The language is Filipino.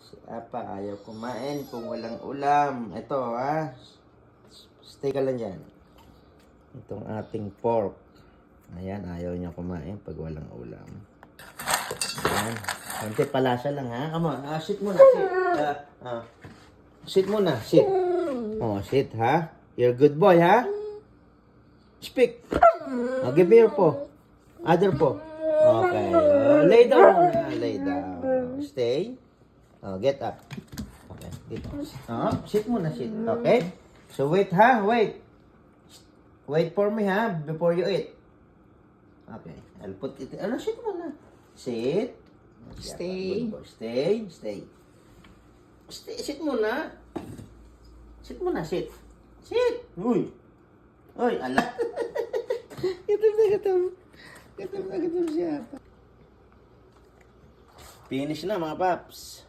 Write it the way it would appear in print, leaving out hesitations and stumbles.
Si Apa ayaw kumain kung walang ulam. Ito ha. Stay ka lang dyan. Itong ating pork. Ayan, ayaw niya kumain pag walang ulam. Ayan. Konti palasa lang ha. Come on. Sit muna. Sit. Sit muna. Sit. Oh, sit ha. You're a good boy ha. Speak. Give me your paw. Other paw. Okay. Lay down muna. Lay down. Stay. Get up. Okay. Dito. Sit muna. Sit. Okay. So wait ha. Wait. Wait for me ha. Before you eat. Okay. I'll put it. Sit muna. Sit. Stay. Stay. Stay. Stay. Sit muna. Sit muna. Sit. Sit. Uy. Uy. Ala. Gatam na gatam. Gatam na gatam siya. Finish na mga paps.